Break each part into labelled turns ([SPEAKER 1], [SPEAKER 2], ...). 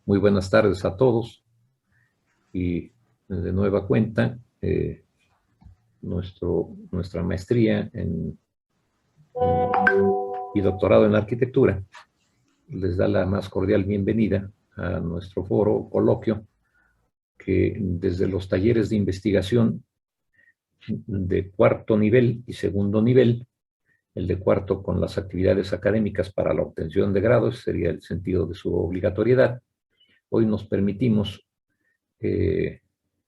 [SPEAKER 1] Muy buenas tardes a todos y de nueva cuenta nuestra maestría y doctorado en arquitectura les da la más cordial bienvenida a nuestro foro coloquio que desde los talleres de investigación de cuarto nivel y segundo nivel, el de cuarto con las actividades académicas para la obtención de grados, sería el sentido de su obligatoriedad. Hoy nos permitimos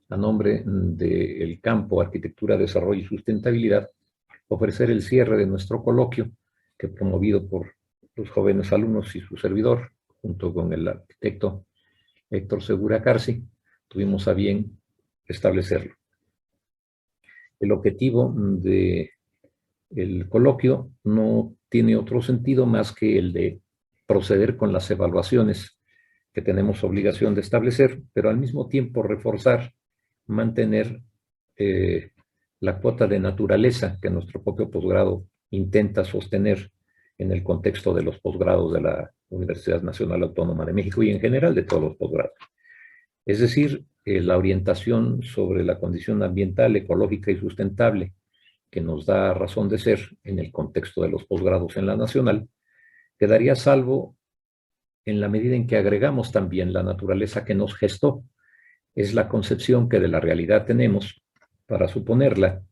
[SPEAKER 1] a nombre del campo Arquitectura, Desarrollo y Sustentabilidad, ofrecer el cierre de nuestro coloquio, que promovido por los jóvenes alumnos y su servidor, junto con el arquitecto Héctor Segura Carci, tuvimos a bien establecerlo. El objetivo del coloquio no tiene otro sentido más que el de proceder con las evaluaciones que tenemos obligación de establecer, pero al mismo tiempo reforzar, mantener la cuota de naturaleza que nuestro propio posgrado intenta sostener en el contexto de los posgrados de la Universidad Nacional Autónoma de México y en general de todos los posgrados. Es decir, la orientación sobre la condición ambiental, ecológica y sustentable que nos da razón de ser en el contexto de los posgrados en la nacional, quedaría salvo en la medida en que agregamos también la naturaleza que nos gestó. Es la concepción que de la realidad tenemos para suponerla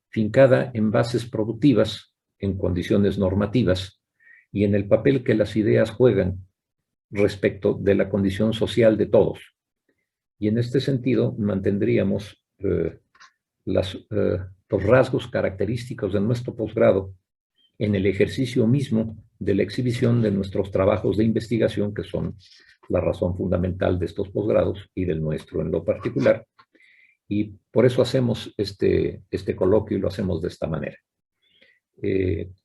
[SPEAKER 1] fincada en bases productivas, en condiciones normativas y en el papel que las ideas juegan respecto de la condición social de todos. Y en este sentido mantendríamos los rasgos característicos de nuestro posgrado en el ejercicio mismo de la exhibición de nuestros trabajos de investigación, que son la razón fundamental de estos posgrados y del nuestro en lo particular. Y por eso hacemos este coloquio y lo hacemos de esta manera.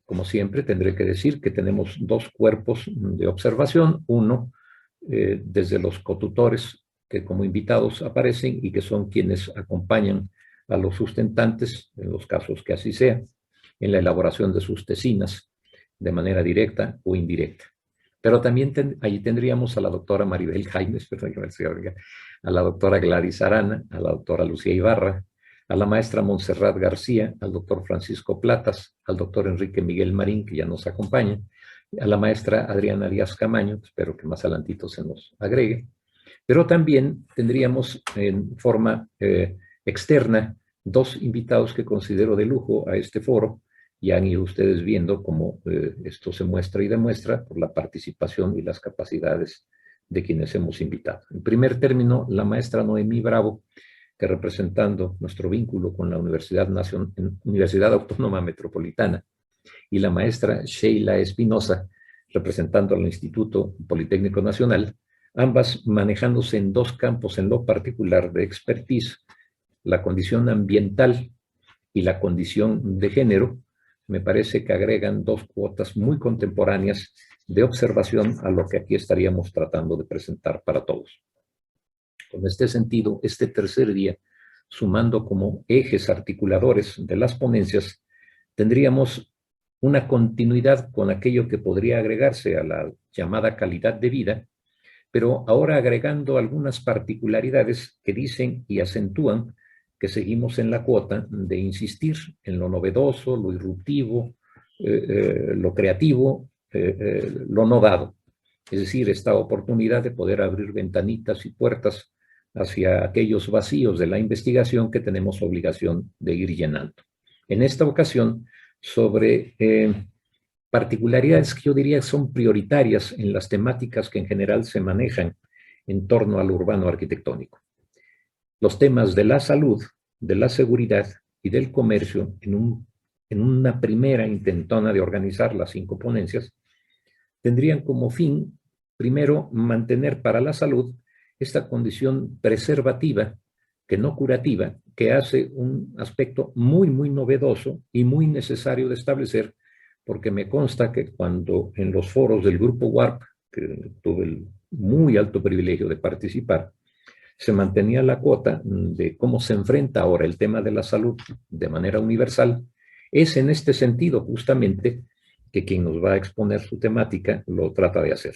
[SPEAKER 1] Como siempre, tendré que decir que tenemos dos cuerpos de observación. Uno, desde los cotutores que como invitados aparecen y que son quienes acompañan a los sustentantes, en los casos que así sea, en la elaboración de sus tesinas de manera directa o indirecta. Pero también allí tendríamos a la doctora Maribel Jaimes, a la doctora Gladys Arana, a la doctora Lucía Ibarra, a la maestra Montserrat García, al doctor Francisco Platas, al doctor Enrique Miguel Marín, que ya nos acompaña, a la maestra Adriana Díaz Camaño, espero que más adelantito se nos agregue, pero también tendríamos en forma externa dos invitados que considero de lujo a este foro. Ya han ido ustedes viendo cómo esto se muestra y demuestra por la participación y las capacidades de quienes hemos invitado. En primer término, la maestra Noemí Bravo, que representando nuestro vínculo con la Universidad Autónoma Metropolitana, y la maestra Sheila Espinosa, representando al Instituto Politécnico Nacional, ambas manejándose en dos campos en lo particular de expertise, la condición ambiental y la condición de género. Me parece que agregan dos cuotas muy contemporáneas de observación a lo que aquí estaríamos tratando de presentar para todos. Con este sentido, este tercer día, sumando como ejes articuladores de las ponencias, tendríamos una continuidad con aquello que podría agregarse a la llamada calidad de vida, pero ahora agregando algunas particularidades que dicen y acentúan que seguimos en la cuota de insistir en lo novedoso, lo irruptivo, lo creativo, lo no dado. Es decir, esta oportunidad de poder abrir ventanitas y puertas hacia aquellos vacíos de la investigación que tenemos obligación de ir llenando. En esta ocasión, sobre particularidades que yo diría son prioritarias en las temáticas que en general se manejan en torno al urbano arquitectónico. Los temas de la salud, de la seguridad y del comercio, en una primera intentona de organizar las 5 ponencias, tendrían como fin, primero, mantener para la salud esta condición preservativa, que no curativa, que hace un aspecto muy, muy novedoso y muy necesario de establecer, porque me consta que cuando en los foros del Grupo WARP, que tuve el muy alto privilegio de participar, se mantenía la cuota de cómo se enfrenta ahora el tema de la salud de manera universal, es en este sentido justamente que quien nos va a exponer su temática lo trata de hacer.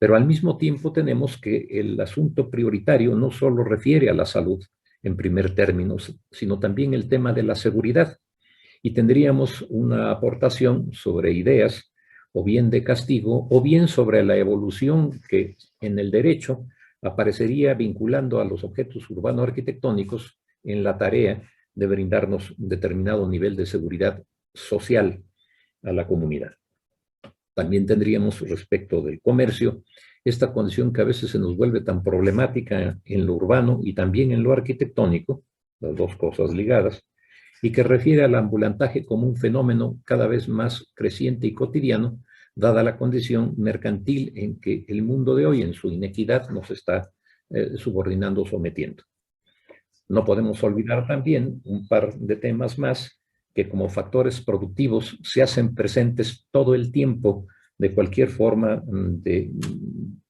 [SPEAKER 1] Pero al mismo tiempo tenemos que el asunto prioritario no solo refiere a la salud en primer término, sino también el tema de la seguridad. Y tendríamos una aportación sobre ideas, o bien de castigo, o bien sobre la evolución que en el derecho aparecería vinculando a los objetos urbano-arquitectónicos en la tarea de brindarnos un determinado nivel de seguridad social a la comunidad. También tendríamos respecto del comercio esta condición que a veces se nos vuelve tan problemática en lo urbano y también en lo arquitectónico, las dos cosas ligadas, y que refiere al ambulantaje como un fenómeno cada vez más creciente y cotidiano, dada la condición mercantil en que el mundo de hoy, en su inequidad, nos está subordinando, sometiendo. No podemos olvidar también un par de temas más que como factores productivos se hacen presentes todo el tiempo de cualquier forma de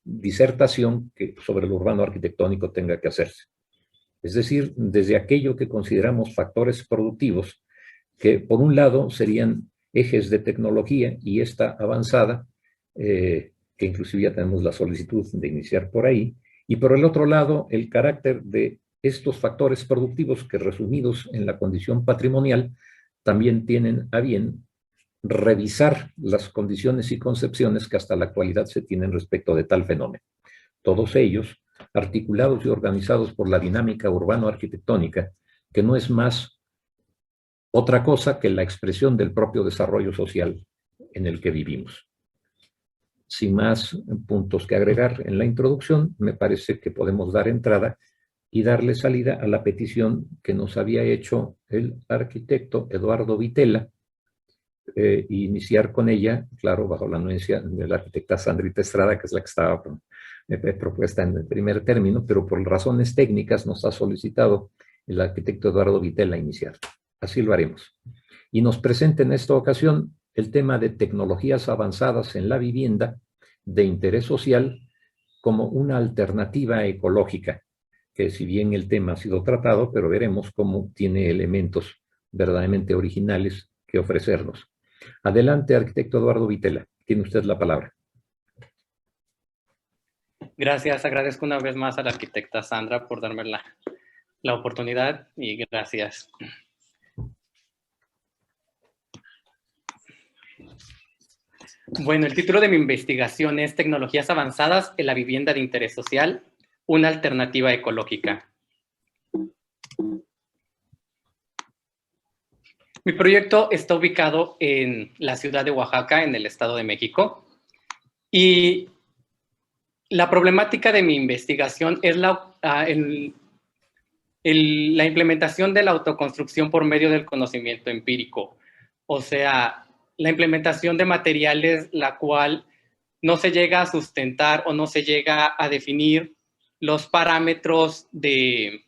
[SPEAKER 1] disertación que sobre lo urbano arquitectónico tenga que hacerse. Es decir, desde aquello que consideramos factores productivos, que por un lado serían ejes de tecnología y esta avanzada, que inclusive ya tenemos la solicitud de iniciar por ahí, y por el otro lado el carácter de estos factores productivos que resumidos en la condición patrimonial también tienen a bien revisar las condiciones y concepciones que hasta la actualidad se tienen respecto de tal fenómeno. Todos ellos articulados y organizados por la dinámica urbano-arquitectónica, que no es más otra cosa que la expresión del propio desarrollo social en el que vivimos. Sin más puntos que agregar en la introducción, me parece que podemos dar entrada y darle salida a la petición que nos había hecho el arquitecto Eduardo Vitela, y iniciar con ella, claro, bajo la anuencia de la arquitecta Sandrita Estrada, que es la que estaba propuesta en el primer término, pero por razones técnicas nos ha solicitado el arquitecto Eduardo Vitela iniciar. Así lo haremos. Y nos presenta en esta ocasión el tema de tecnologías avanzadas en la vivienda de interés social como una alternativa ecológica, que si bien el tema ha sido tratado, pero veremos cómo tiene elementos verdaderamente originales que ofrecernos. Adelante, arquitecto Eduardo Vitela. Tiene usted la palabra.
[SPEAKER 2] Gracias. Agradezco una vez más a la arquitecta Sandra por darme la oportunidad y gracias. Bueno, el título de mi investigación es Tecnologías avanzadas en la vivienda de interés social, una alternativa ecológica. Mi proyecto está ubicado en la ciudad de Oaxaca, en el Estado de México, y la problemática de mi investigación es la implementación de la autoconstrucción por medio del conocimiento empírico, o sea, la implementación de materiales la cual no se llega a sustentar o no se llega a definir los parámetros de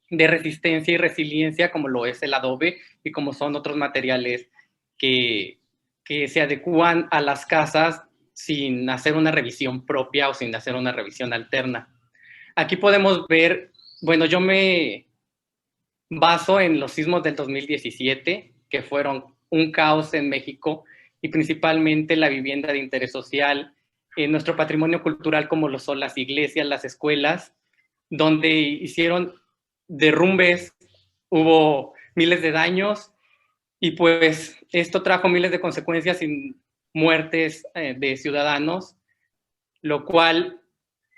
[SPEAKER 2] resistencia y resiliencia como lo es el adobe y como son otros materiales que se adecúan a las casas sin hacer una revisión propia o sin hacer una revisión alterna. Aquí podemos ver, bueno, yo me baso en los sismos del 2017, que fueron un caos en México y principalmente la vivienda de interés social, en nuestro patrimonio cultural como lo son las iglesias, las escuelas, donde hicieron derrumbes, hubo miles de daños y pues esto trajo miles de consecuencias y muertes de ciudadanos, lo cual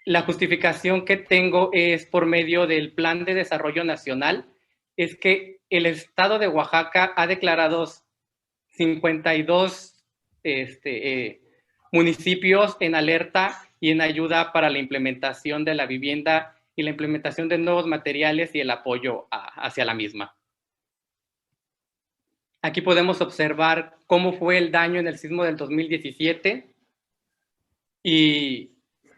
[SPEAKER 2] la justificación que tengo es por medio del Plan de Desarrollo Nacional, es que el Estado de Oaxaca ha declarado 52 municipios en alerta y en ayuda para la implementación de la vivienda y la implementación de nuevos materiales y el apoyo hacia la misma. Aquí podemos observar cómo fue el daño en el sismo del 2017 y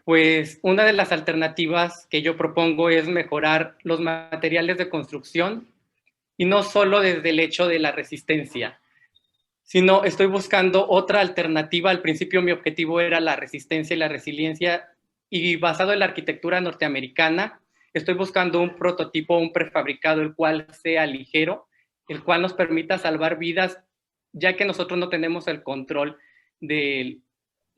[SPEAKER 2] pues una de las alternativas que yo propongo es mejorar los materiales de construcción y no solo desde el hecho de la resistencia, sino estoy buscando otra alternativa. Al principio mi objetivo era la resistencia y la resiliencia y basado en la arquitectura norteamericana, estoy buscando un prototipo, un prefabricado, el cual sea ligero, el cual nos permita salvar vidas, ya que nosotros no tenemos el control de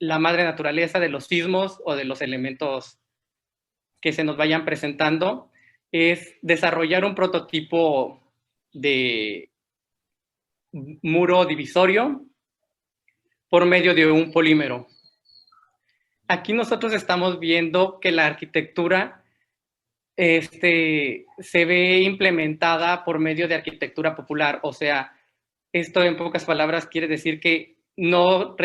[SPEAKER 2] la madre naturaleza, de los sismos o de los elementos que se nos vayan presentando, es desarrollar un prototipo de muro divisorio por medio de un polímero. Aquí nosotros estamos viendo que la arquitectura se ve implementada por medio de arquitectura popular. O sea, esto en pocas palabras quiere decir que no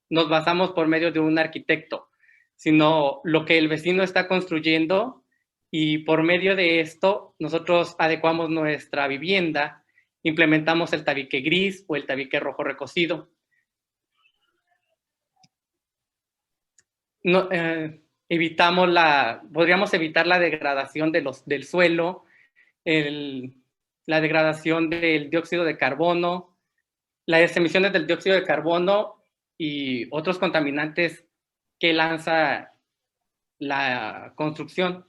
[SPEAKER 2] nos basamos por medio de un arquitecto, sino lo que el vecino está construyendo, y por medio de esto nosotros adecuamos nuestra vivienda, implementamos el tabique gris o el tabique rojo recocido. No, podríamos evitar la degradación del suelo, la degradación del dióxido de carbono, las emisiones del dióxido de carbono y otros contaminantes que lanza la construcción,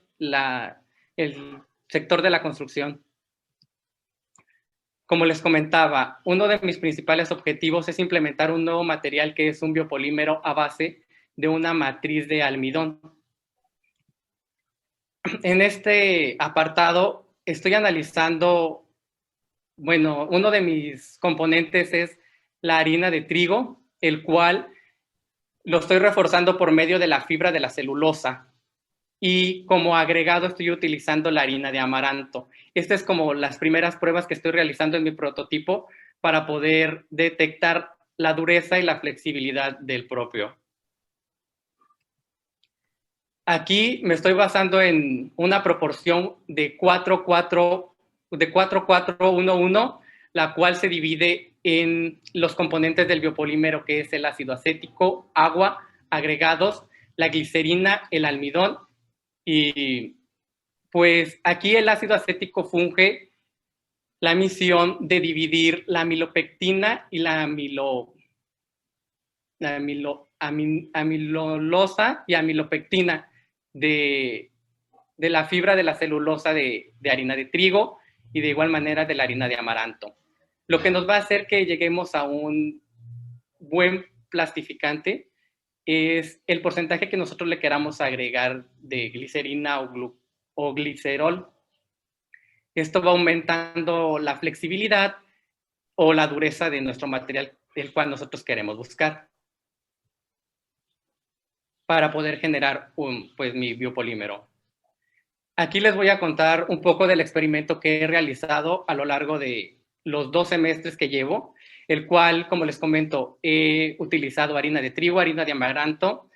[SPEAKER 2] el sector de la construcción. Como les comentaba, uno de mis principales objetivos es implementar un nuevo material que es un biopolímero a base de una matriz de almidón. En este apartado estoy analizando, bueno, uno de mis componentes es la harina de trigo, el cual lo estoy reforzando por medio de la fibra de la celulosa, y como agregado estoy utilizando la harina de amaranto. Estas es como las primeras pruebas que estoy realizando en mi prototipo para poder detectar la dureza y la flexibilidad del propio. Aquí me estoy basando en una proporción de 4-4-1-1, la cual se divide en los componentes del biopolímero, que es el ácido acético, agua, agregados, la glicerina, el almidón. Y pues aquí el ácido acético funge la misión de dividir la amilopectina y la amilosa y amilopectina de la fibra de la celulosa de harina de trigo, y de igual manera de la harina de amaranto. Lo que nos va a hacer que lleguemos a un buen plastificante es el porcentaje que nosotros le queramos agregar de glicerina o glicerol. Esto va aumentando la flexibilidad o la dureza de nuestro material, el cual nosotros queremos buscar, para poder generar mi biopolímero. Aquí les voy a contar un poco del experimento que he realizado a lo largo de los 2 semestres que llevo, el cual, como les comento, he utilizado harina de trigo, harina de amaranto,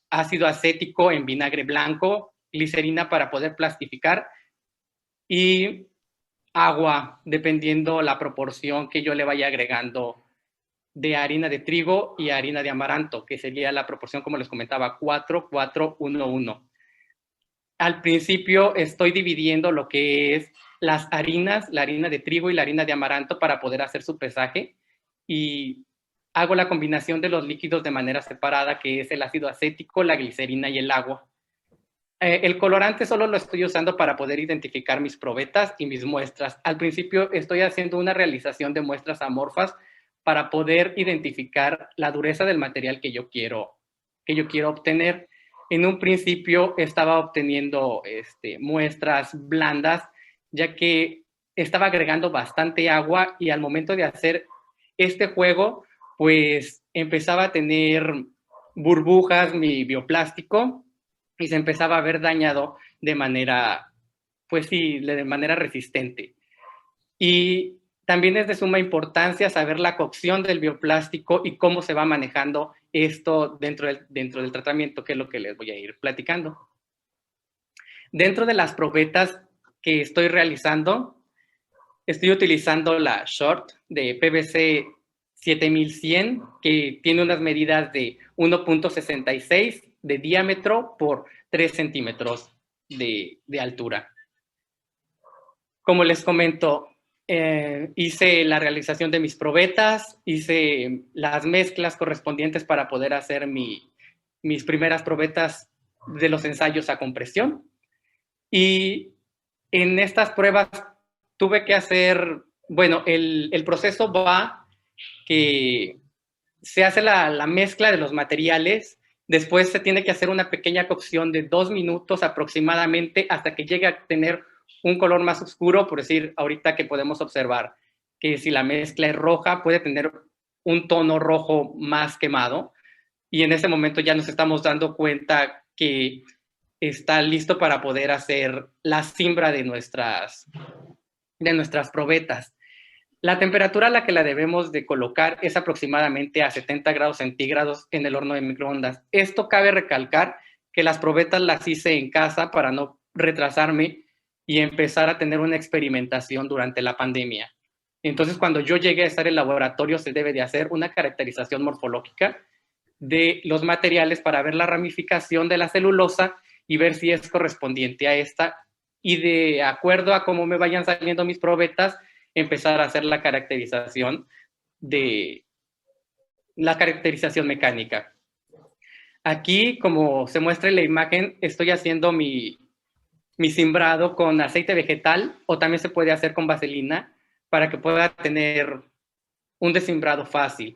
[SPEAKER 2] ácido acético en vinagre blanco, glicerina para poder plastificar y agua, dependiendo la proporción que yo le vaya agregando de harina de trigo y harina de amaranto, que sería la proporción, como les comentaba, 4-4-1-1. Al principio estoy dividiendo lo que es las harinas, la harina de trigo y la harina de amaranto, para poder hacer su pesaje, y hago la combinación de los líquidos de manera separada, que es el ácido acético, la glicerina y el agua. El colorante solo lo estoy usando para poder identificar mis probetas y mis muestras. Al principio estoy haciendo una realización de muestras amorfas para poder identificar la dureza del material que yo quiero obtener. En un principio estaba obteniendo muestras blandas, ya que estaba agregando bastante agua, y al momento de hacer este juego, pues empezaba a tener burbujas mi bioplástico, y se empezaba a ver dañado de manera, pues sí, de manera resistente. Y también es de suma importancia saber la cocción del bioplástico y cómo se va manejando esto dentro del tratamiento, que es lo que les voy a ir platicando. Dentro de las probetas que estoy realizando, estoy utilizando la Short de PVC 7100, que tiene unas medidas de 1.66 de diámetro por 3 centímetros de altura. Como les comento, hice la realización de mis probetas, hice las mezclas correspondientes para poder hacer mis primeras probetas de los ensayos a compresión. Y en estas pruebas tuve que hacer, bueno, el proceso va que se hace la mezcla de los materiales, después se tiene que hacer una pequeña cocción de 2 minutos aproximadamente hasta que llegue a tener un color más oscuro, por decir, ahorita que podemos observar que si la mezcla es roja, puede tener un tono rojo más quemado, y en ese momento ya nos estamos dando cuenta que está listo para poder hacer la siembra de nuestras probetas. La temperatura a la que la debemos de colocar es aproximadamente a 70 grados centígrados en el horno de microondas. Esto cabe recalcar que las probetas las hice en casa para no retrasarme y empezar a tener una experimentación durante la pandemia. Entonces, cuando yo llegué a estar en el laboratorio, se debe de hacer una caracterización morfológica de los materiales para ver la ramificación de la celulosa y ver si es correspondiente a esta, y de acuerdo a cómo me vayan saliendo mis probetas, empezar a hacer la caracterización mecánica. Aquí, como se muestra en la imagen, estoy haciendo mi cimbrado con aceite vegetal, o también se puede hacer con vaselina para que pueda tener un descimbrado fácil.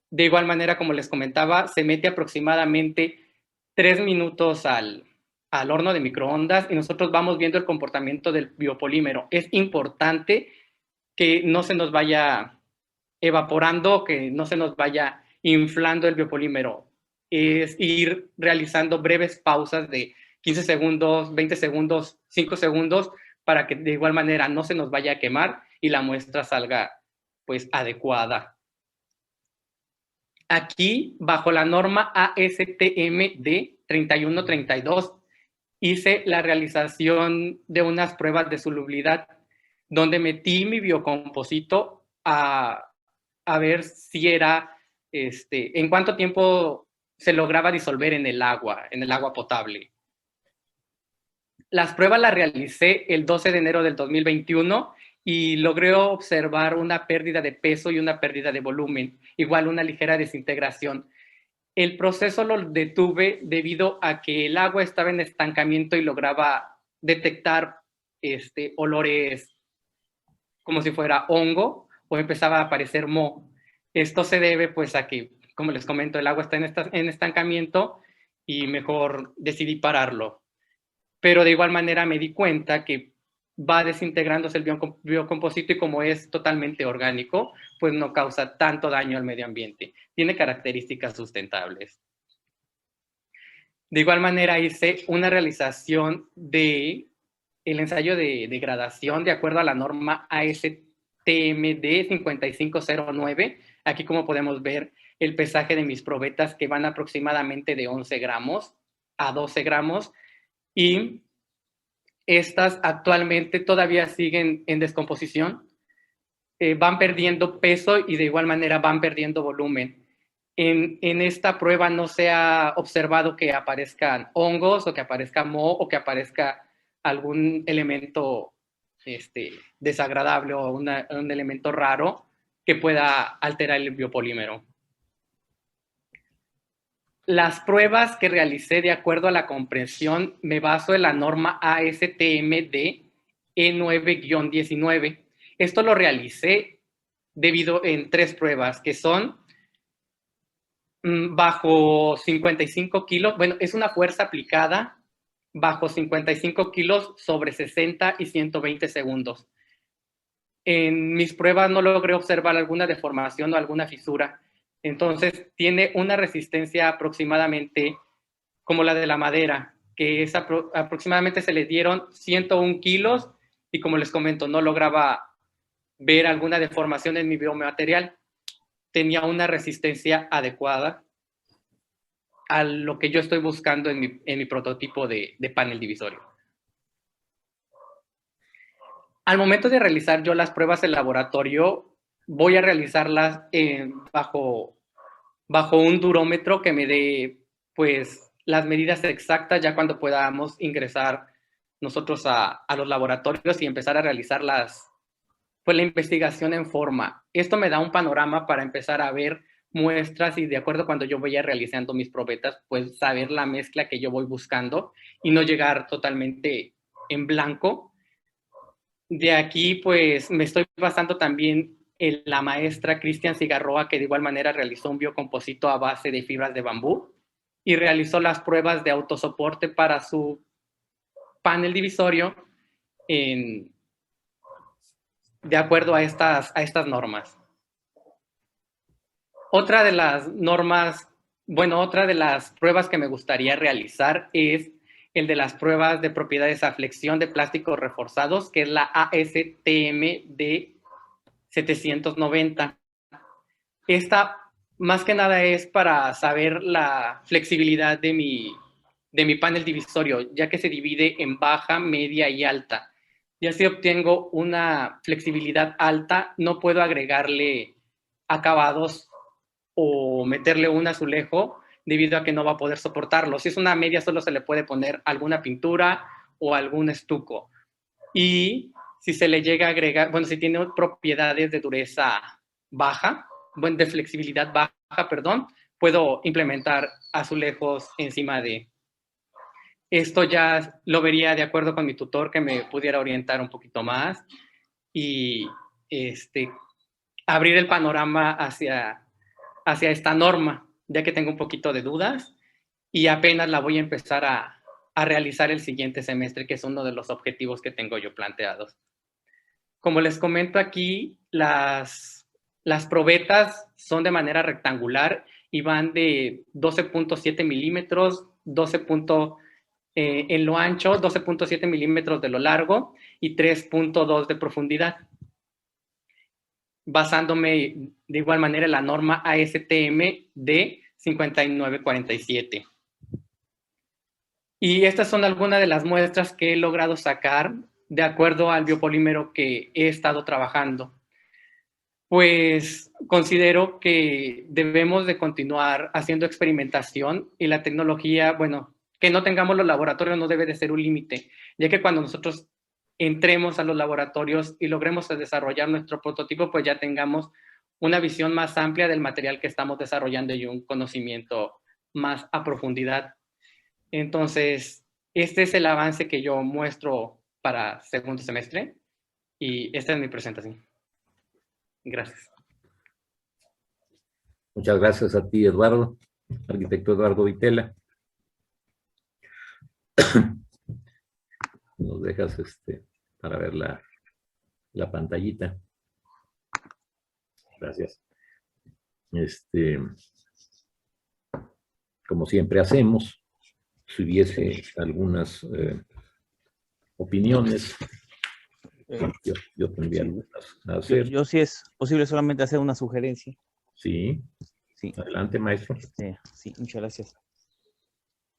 [SPEAKER 2] De igual manera, como les comentaba, se mete aproximadamente 3 minutos al horno de microondas y nosotros vamos viendo el comportamiento del biopolímero. Es importante que no se nos vaya evaporando, que no se nos vaya inflando el biopolímero. Es ir realizando breves pausas de 15 segundos, 20 segundos, 5 segundos, para que de igual manera no se nos vaya a quemar y la muestra salga pues adecuada. Aquí, bajo la norma ASTM D3132, hice la realización de unas pruebas de solubilidad, donde metí mi biocomposito a ver si era, en cuánto tiempo se lograba disolver en el agua potable. Las pruebas las realicé el 12 de enero del 2021 y logré observar una pérdida de peso y una pérdida de volumen, igual una ligera desintegración. El proceso lo detuve debido a que el agua estaba en estancamiento y lograba detectar olores como si fuera hongo, o empezaba a aparecer moho. Esto se debe pues a que, como les comento, el agua está en estancamiento y mejor decidí pararlo. Pero de igual manera me di cuenta que va desintegrándose el biocomposito y como es totalmente orgánico, pues no causa tanto daño al medio ambiente. Tiene características sustentables. De igual manera hice una realización de el ensayo de degradación de acuerdo a la norma ASTM D5509. Aquí, como podemos ver, el pesaje de mis probetas, que van aproximadamente de 11 gramos a 12 gramos, y estas actualmente todavía siguen en descomposición, van perdiendo peso y de igual manera van perdiendo volumen. En esta prueba no se ha observado que aparezcan hongos o que aparezca moho o que aparezca algún elemento desagradable o un elemento raro que pueda alterar el biopolímero. Las pruebas que realicé de acuerdo a la comprensión me baso en la norma ASTM E9-19. Esto lo realicé debido en 3 pruebas que son bajo 55 kilos, bueno, es una fuerza aplicada bajo 55 kilos sobre 60 y 120 segundos. En mis pruebas no logré observar alguna deformación o alguna fisura. Entonces, tiene una resistencia aproximadamente como la de la madera, que es aproximadamente se le dieron 101 kilos y, como les comento, no lograba ver alguna deformación en mi biomaterial. Tenía una resistencia adecuada a lo que yo estoy buscando en mi prototipo de panel divisorio. Al momento de realizar yo las pruebas en laboratorio, voy a realizarlas bajo un durómetro que me dé pues las medidas exactas ya cuando podamos ingresar nosotros a los laboratorios y empezar a realizar la investigación en forma. Esto me da un panorama para empezar a ver muestras y de acuerdo cuando yo vaya realizando mis probetas, pues saber la mezcla que yo voy buscando y no llegar totalmente en blanco. De aquí, pues, me estoy basando también la maestra Cristian Cigarroa, que de igual manera realizó un biocomposito a base de fibras de bambú y realizó las pruebas de autosoporte para su panel divisorio de acuerdo a estas normas. Otra de las normas, otra de las pruebas que me gustaría realizar es el de las pruebas de propiedades a flexión de plásticos reforzados, que es la ASTM de 790. Esta, más que nada, es para saber la flexibilidad de mi panel divisorio, ya que se divide en baja, media y alta. Ya si obtengo una flexibilidad alta, no puedo agregarle acabados o meterle un azulejo debido a que no va a poder soportarlo. Si es una media, solo se le puede poner alguna pintura o algún estuco. Y si se le llega a agregar, si tiene propiedades de dureza baja, de flexibilidad baja, perdón, puedo implementar azulejos encima de. Esto ya lo vería de acuerdo con mi tutor, que me pudiera orientar un poquito más y abrir el panorama hacia esta norma, ya que tengo un poquito de dudas y apenas la voy a empezar a realizar el siguiente semestre, que es uno de los objetivos que tengo yo planteados. Como les comento aquí, las probetas son de manera rectangular y van de 12.7 milímetros, en lo ancho, 12.7 milímetros de lo largo y 3.2 de profundidad, basándome de igual manera en la norma ASTM de 5947. Y estas son algunas de las muestras que he logrado sacar de acuerdo al biopolímero que he estado trabajando. Pues considero que debemos de continuar haciendo experimentación y la tecnología, que no tengamos los laboratorios no debe de ser un límite, ya que cuando nosotros entremos a los laboratorios y logremos desarrollar nuestro prototipo, pues ya tengamos una visión más amplia del material que estamos desarrollando y un conocimiento más a profundidad. Entonces, este es el avance que yo muestro para segundo semestre y esta es mi presentación. Gracias.
[SPEAKER 1] Muchas gracias a ti, Eduardo, arquitecto Eduardo Vitela. Nos dejas para ver la pantallita. Gracias. Como siempre hacemos, si hubiese algunas opiniones, yo tendría algunas a hacer.
[SPEAKER 3] Yo si es posible solamente hacer una sugerencia.
[SPEAKER 1] Sí.
[SPEAKER 3] Sí.
[SPEAKER 1] Adelante, maestro.
[SPEAKER 3] Sí, muchas gracias.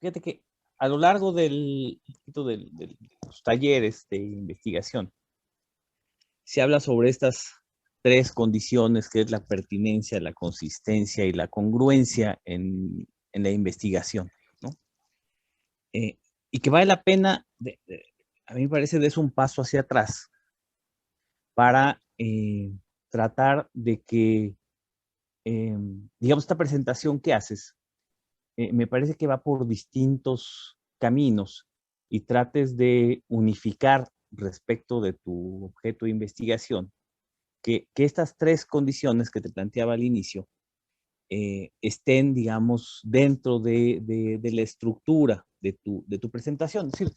[SPEAKER 3] Fíjate que a lo largo de los talleres de investigación, se habla sobre estas tres condiciones, que es la pertinencia, la consistencia y la congruencia en la investigación, ¿no? Y que vale la pena, a mí me parece, es un paso hacia atrás para tratar de que, digamos, esta presentación que haces, me parece que va por distintos caminos y trates de unificar respecto de tu objeto de investigación, que estas tres condiciones que te planteaba al inicio estén, digamos, dentro de la estructura de tu presentación. Es decir,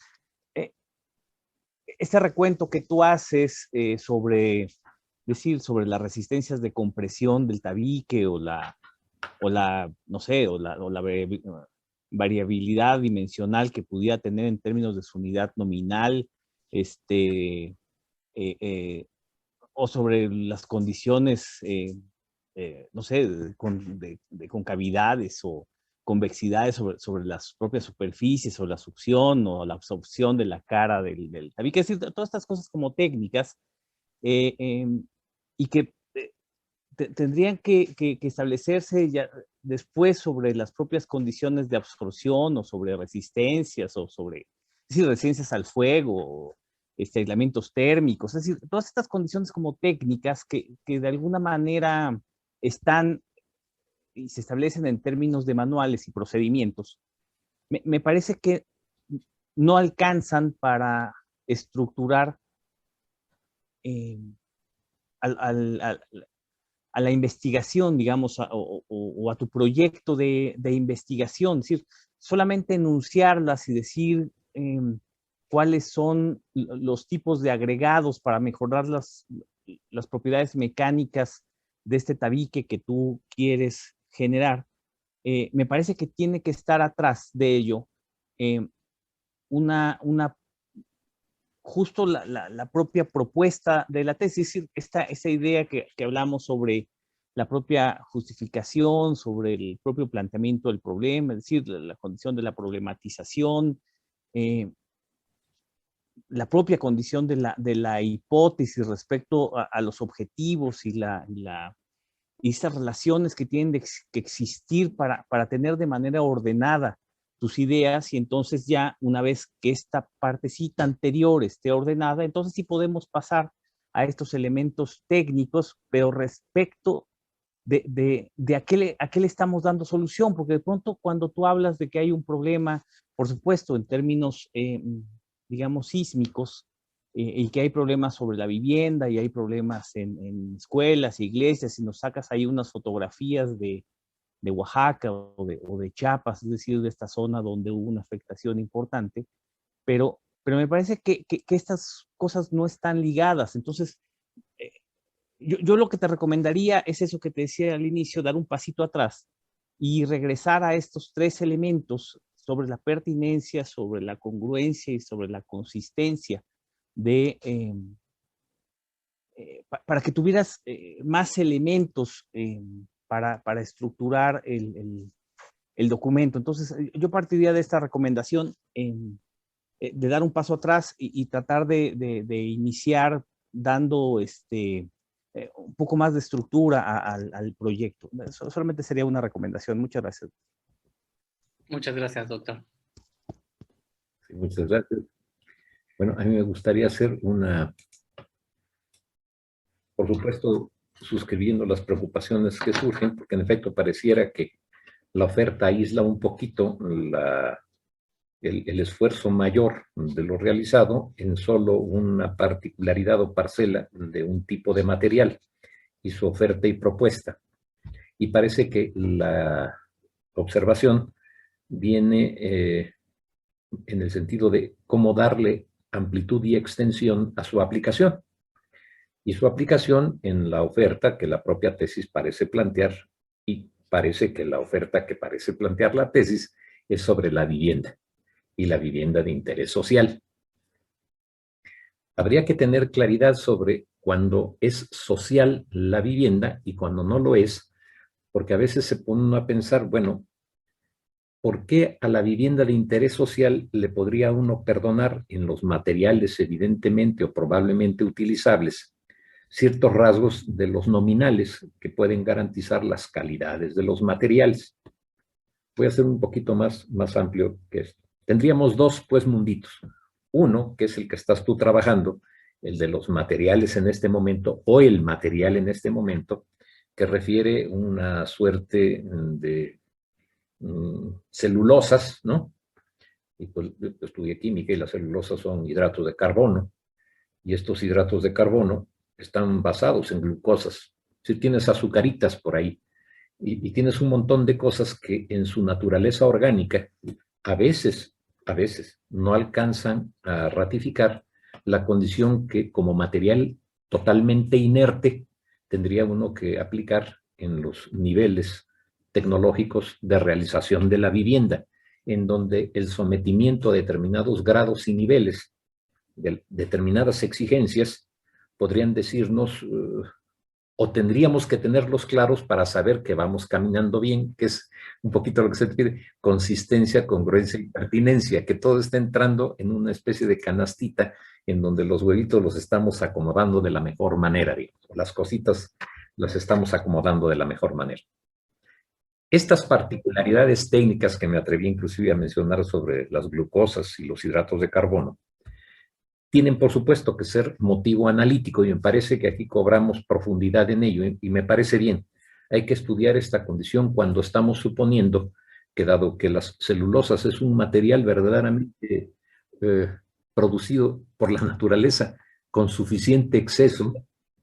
[SPEAKER 3] este recuento que tú haces sobre las resistencias de compresión del tabique o la variabilidad dimensional que pudiera tener en términos de su unidad nominal, o sobre las condiciones, de concavidades o convexidades sobre las propias superficies, o la succión o la absorción de la cara del tabique. Es decir, todas estas cosas como técnicas y que tendrían que establecerse ya después sobre las propias condiciones de absorción o sobre resistencias o sobre resistencias al fuego, aislamientos térmicos. Es decir, todas estas condiciones como técnicas que de alguna manera están y se establecen en términos de manuales y procedimientos, me parece que no alcanzan para estructurar a la investigación, digamos, o a tu proyecto de investigación. Es decir, solamente enunciarlas y decir cuáles son los tipos de agregados para mejorar las propiedades mecánicas de este tabique que tú quieres generar. Me parece que tiene que estar atrás de ello justo la propia propuesta de la tesis, es decir, esa idea que hablamos sobre la propia justificación, sobre el propio planteamiento del problema, es decir, la condición de la problematización, la propia condición de la hipótesis respecto a los objetivos y esas relaciones que tienen que existir para tener de manera ordenada tus ideas, y entonces ya una vez que esta partecita anterior esté ordenada, entonces sí podemos pasar a estos elementos técnicos, pero respecto de a qué le estamos dando solución, porque de pronto cuando tú hablas de que hay un problema, por supuesto, en términos, digamos, sísmicos, y que hay problemas sobre la vivienda, y hay problemas en escuelas, iglesias, y nos sacas ahí unas fotografías de Oaxaca o de Chiapas, es decir, de esta zona donde hubo una afectación importante, pero me parece que estas cosas no están ligadas. Entonces, yo lo que te recomendaría es eso que te decía al inicio, dar un pasito atrás y regresar a estos tres elementos sobre la pertinencia, sobre la congruencia y sobre la consistencia para que tuvieras más elementos para estructurar el documento. Entonces, yo partiría de esta recomendación de dar un paso atrás y tratar de iniciar dando un poco más de estructura al proyecto. Solamente sería una recomendación. Muchas gracias.
[SPEAKER 2] Muchas gracias, doctor.
[SPEAKER 1] Sí, muchas gracias. Bueno, a mí me gustaría hacer por supuesto, suscribiendo las preocupaciones que surgen, porque en efecto pareciera que la oferta aísla un poquito el esfuerzo mayor de lo realizado en solo una particularidad o parcela de un tipo de material y su oferta y propuesta. Y parece que la observación viene en el sentido de cómo darle amplitud y extensión a su aplicación. Y su aplicación en la oferta que la propia tesis parece plantear, y parece que la oferta que parece plantear la tesis es sobre la vivienda, y la vivienda de interés social. Habría que tener claridad sobre cuando es social la vivienda y cuando no lo es, porque a veces se pone uno a pensar, bueno, ¿por qué a la vivienda de interés social le podría uno perdonar en los materiales evidentemente o probablemente utilizables ciertos rasgos de los nominales que pueden garantizar las calidades de los materiales? Voy a hacer un poquito más amplio que esto. Tendríamos dos, pues, munditos. Uno, que es el que estás tú trabajando, el de los materiales en este momento, o el material en este momento, que refiere una suerte de celulosas, ¿no? Y pues yo estudié química y las celulosas son hidratos de carbono, y estos hidratos de carbono están basados en glucosas. Si tienes azucaritas por ahí, y tienes un montón de cosas que en su naturaleza orgánica a veces no alcanzan a ratificar la condición que como material totalmente inerte tendría uno que aplicar en los niveles tecnológicos de realización de la vivienda, en donde el sometimiento a determinados grados y niveles de determinadas exigencias podrían decirnos o tendríamos que tenerlos claros para saber que vamos caminando bien, que es un poquito lo que se pide, consistencia, congruencia y pertinencia, que todo está entrando en una especie de canastita en donde los huevitos los estamos acomodando de la mejor manera, digamos, las cositas las estamos acomodando de la mejor manera. Estas particularidades técnicas que me atreví inclusive a mencionar sobre las glucosas y los hidratos de carbono, tienen por supuesto que ser motivo analítico, y me parece que aquí cobramos profundidad en ello, y me parece bien. Hay que estudiar esta condición cuando estamos suponiendo que, dado que las celulosas es un material verdaderamente producido por la naturaleza con suficiente exceso,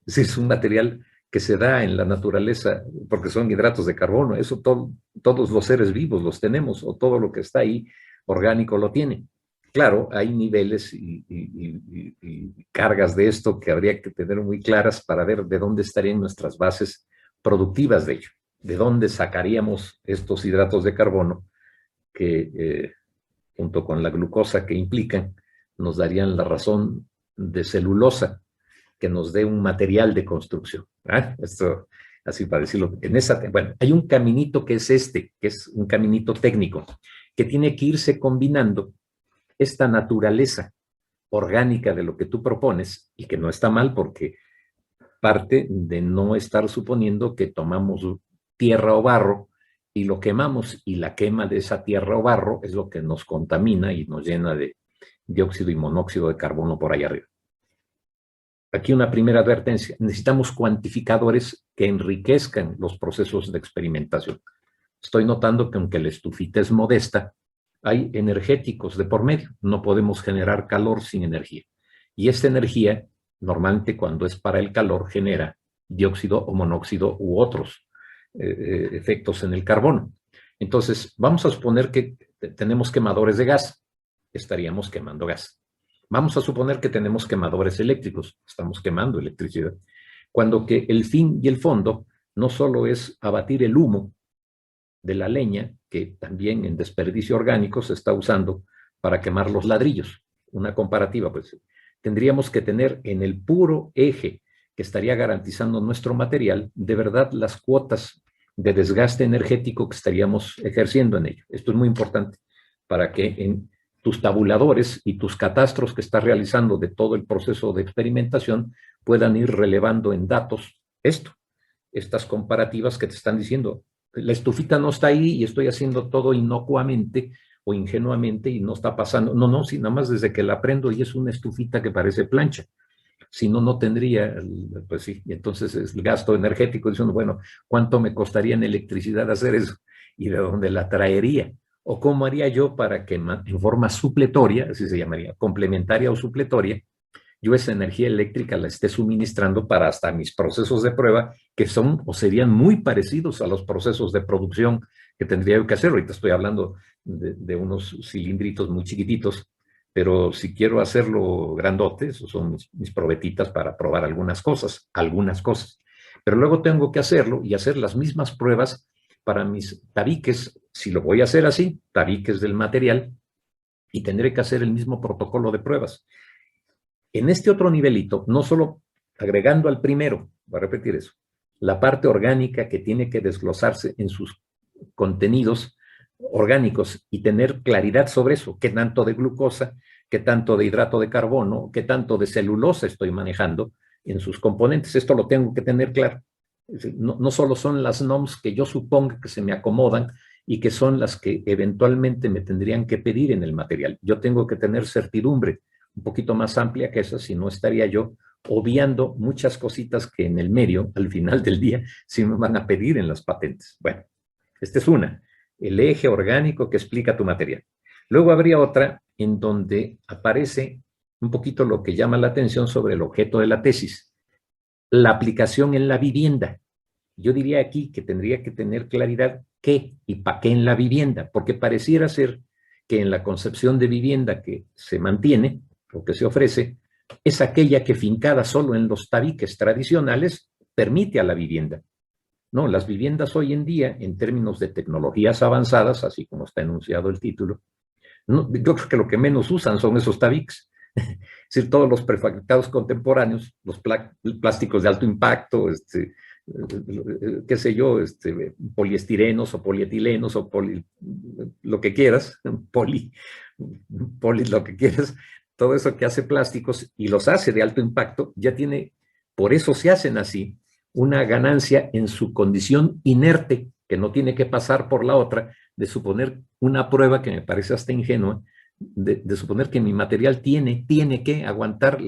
[SPEAKER 1] es un material que se da en la naturaleza, porque son hidratos de carbono. Eso todos los seres vivos los tenemos, o todo lo que está ahí orgánico lo tiene. Claro, hay niveles y cargas de esto que habría que tener muy claras para ver de dónde estarían nuestras bases productivas de ello, de dónde sacaríamos estos hidratos de carbono que, junto con la glucosa que implican, nos darían la razón de celulosa, que nos dé un material de construcción. Esto, así para decirlo. Bueno, hay un caminito que es que es un caminito técnico, que tiene que irse combinando esta naturaleza orgánica de lo que tú propones, y que no está mal, porque parte de no estar suponiendo que tomamos tierra o barro y lo quemamos, y la quema de esa tierra o barro es lo que nos contamina y nos llena de dióxido y monóxido de carbono por allá arriba. Aquí una primera advertencia: necesitamos cuantificadores que enriquezcan los procesos de experimentación. Estoy notando que, aunque la estufita es modesta, hay energéticos de por medio. No podemos generar calor sin energía. Y esta energía, normalmente cuando es para el calor, genera dióxido o monóxido u otros efectos en el carbono. Entonces, vamos a suponer que tenemos quemadores de gas. Estaríamos quemando gas. Vamos a suponer que tenemos quemadores eléctricos. Estamos quemando electricidad. Cuando que el fin y el fondo no solo es abatir el humo de la leña, que también en desperdicio orgánico se está usando para quemar los ladrillos. Una comparativa, pues tendríamos que tener en el puro eje que estaría garantizando nuestro material, de verdad, las cuotas de desgaste energético que estaríamos ejerciendo en ello. Esto es muy importante para que en tus tabuladores y tus catastros que estás realizando de todo el proceso de experimentación puedan ir relevando en datos estas comparativas que te están diciendo: la estufita no está ahí y estoy haciendo todo inocuamente o ingenuamente y no está pasando. No, sí, nada más desde que la prendo y es una estufita que parece plancha. Si no, no tendría, pues sí, y entonces es el gasto energético, diciendo, bueno, ¿cuánto me costaría en electricidad hacer eso? ¿Y de dónde la traería? ¿O cómo haría yo para que en forma supletoria, así se llamaría, complementaria o supletoria, yo esa energía eléctrica la esté suministrando para hasta mis procesos de prueba, que son o serían muy parecidos a los procesos de producción que tendría yo que hacer? Ahorita estoy hablando de unos cilindritos muy chiquititos, pero si quiero hacerlo grandote, esos son mis probetitas para probar algunas cosas. Pero luego tengo que hacerlo y hacer las mismas pruebas para mis tabiques, si lo voy a hacer así, tabiques del material, y tendré que hacer el mismo protocolo de pruebas. En este otro nivelito, no solo agregando al primero, voy a repetir eso, la parte orgánica que tiene que desglosarse en sus contenidos orgánicos y tener claridad sobre eso, qué tanto de glucosa, qué tanto de hidrato de carbono, qué tanto de celulosa estoy manejando en sus componentes. Esto lo tengo que tener claro. No solo son las NOMs que yo supongo que se me acomodan y que son las que eventualmente me tendrían que pedir en el material. Yo tengo que tener certidumbre un poquito más amplia que esa, si no estaría yo obviando muchas cositas que en el medio, al final del día, sí me van a pedir en las patentes. Bueno, esta es una, el eje orgánico que explica tu material. Luego habría otra en donde aparece un poquito lo que llama la atención sobre el objeto de la tesis, la aplicación en la vivienda. Yo diría aquí que tendría que tener claridad qué y para qué en la vivienda, porque pareciera ser que en la concepción de vivienda que se mantiene o que se ofrece, es aquella que, fincada solo en los tabiques tradicionales, permite a la vivienda. No, las viviendas hoy en día, en términos de tecnologías avanzadas, así como está enunciado el título, no, yo creo que lo que menos usan son esos tabiques. Es decir, todos los prefabricados contemporáneos, los plásticos de alto impacto, qué sé yo, poliestirenos o polietilenos o lo que quieras, poli, lo que quieras, todo eso que hace plásticos y los hace de alto impacto, ya tiene, por eso se hacen así, una ganancia en su condición inerte, que no tiene que pasar por la otra, de suponer una prueba que me parece hasta ingenua, de suponer que mi material tiene que aguantar,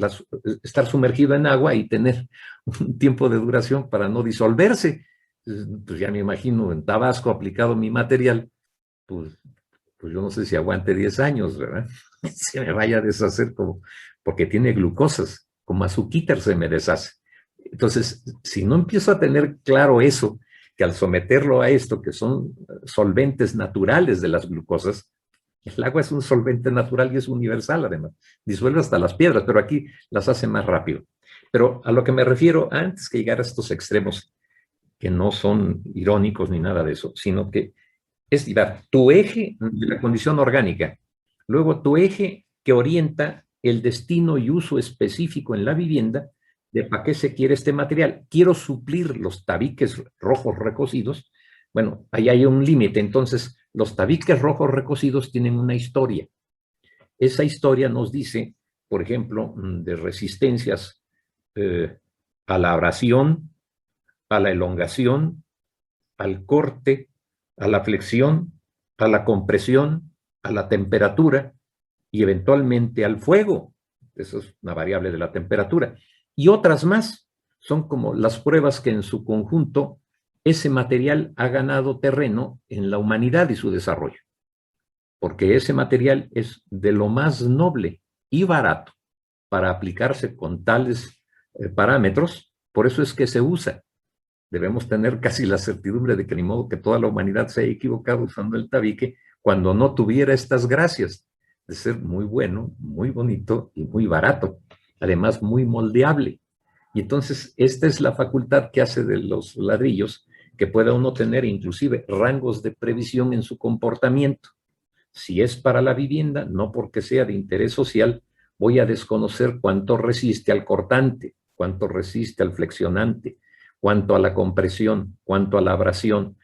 [SPEAKER 1] estar sumergido en agua y tener un tiempo de duración para no disolverse. Pues ya me imagino en Tabasco aplicado mi material, pues yo no sé si aguante 10 años, ¿verdad? Se me vaya a deshacer porque tiene glucosas, como azuquitar se me deshace. Entonces, si no empiezo a tener claro eso, que al someterlo a esto, que son solventes naturales de las glucosas, el agua es un solvente natural y es universal además, disuelve hasta las piedras, pero aquí las hace más rápido. Pero a lo que me refiero, antes que llegar a estos extremos, que no son irónicos ni nada de eso, sino que es llevar tu eje de la condición orgánica, luego tu eje que orienta el destino y uso específico en la vivienda de para qué se quiere este material. Quiero suplir los tabiques rojos recocidos. Bueno, ahí hay un límite. Entonces, los tabiques rojos recocidos tienen una historia. Esa historia nos dice, por ejemplo, de resistencias a la abrasión, a la elongación, al corte, a la flexión, a la compresión, a la temperatura y eventualmente al fuego. Eso es una variable de la temperatura. Y otras más son como las pruebas que en su conjunto ese material ha ganado terreno en la humanidad y su desarrollo. Porque ese material es de lo más noble y barato para aplicarse con tales parámetros. Por eso es que se usa. Debemos tener casi la certidumbre de que ni modo que toda la humanidad se haya equivocado usando el tabique cuando no tuviera estas gracias de ser muy bueno, muy bonito y muy barato, además muy moldeable. Y entonces esta es la facultad que hace de los ladrillos que pueda uno tener inclusive rangos de previsión en su comportamiento. Si es para la vivienda, no porque sea de interés social, voy a desconocer cuánto resiste al cortante, cuánto resiste al flexionante, cuánto a la compresión, cuánto a la abrasión,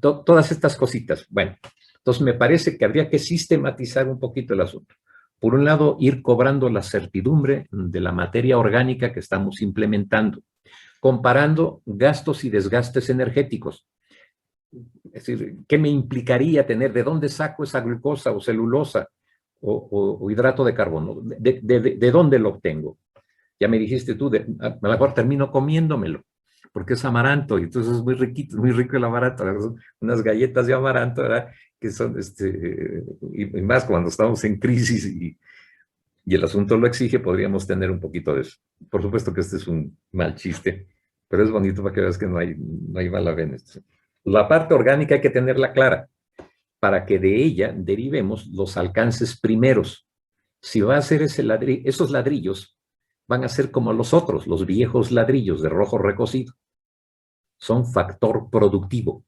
[SPEAKER 1] todas estas cositas. Bueno, entonces me parece que habría que sistematizar un poquito el asunto. Por un lado, ir cobrando la certidumbre de la materia orgánica que estamos implementando, comparando gastos y desgastes energéticos. Es decir, ¿qué me implicaría tener? ¿De dónde saco esa glucosa o celulosa o hidrato de carbono? ¿De dónde lo obtengo? Ya me dijiste tú, a lo mejor termino comiéndomelo, porque es amaranto, y entonces es muy riquito, muy rico el amaranto, son unas galletas de amaranto, ¿verdad? Que son, y más cuando estamos en crisis y el asunto lo exige, podríamos tener un poquito de eso. Por supuesto que este es un mal chiste, pero es bonito para que veas que no hay mala vena. La parte orgánica hay que tenerla clara, para que de ella derivemos los alcances primeros. Si va a ser esos ladrillos, van a ser como los otros, los viejos ladrillos de rojo recocido. Son factor productivo.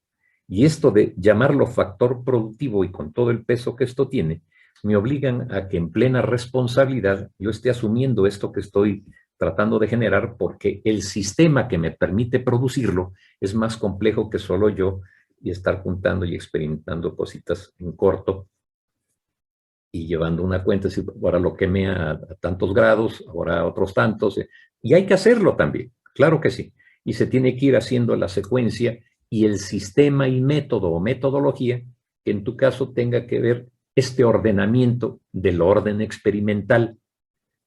[SPEAKER 1] Y esto de llamarlo factor productivo y con todo el peso que esto tiene, me obligan a que en plena responsabilidad yo esté asumiendo esto que estoy tratando de generar, porque el sistema que me permite producirlo es más complejo que solo yo y estar juntando y experimentando cositas en corto y llevando una cuenta, si ahora lo quemé a tantos grados, ahora a otros tantos, y hay que hacerlo también, claro que sí, y se tiene que ir haciendo la secuencia y el sistema y método o metodología que en tu caso tenga que ver este ordenamiento del orden experimental.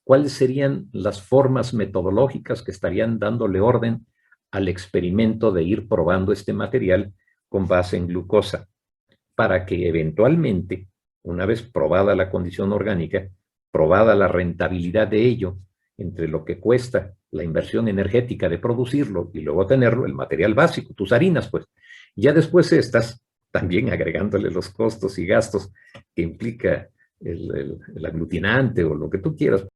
[SPEAKER 1] ¿Cuáles serían las formas metodológicas que estarían dándole orden al experimento de ir probando este material con base en glucosa? Para que eventualmente, una vez probada la condición orgánica, probada la rentabilidad de ello, entre lo que cuesta la inversión energética de producirlo y luego tenerlo, el material básico, tus harinas, pues. Ya después estas, también agregándole los costos y gastos que implica el aglutinante o lo que tú quieras,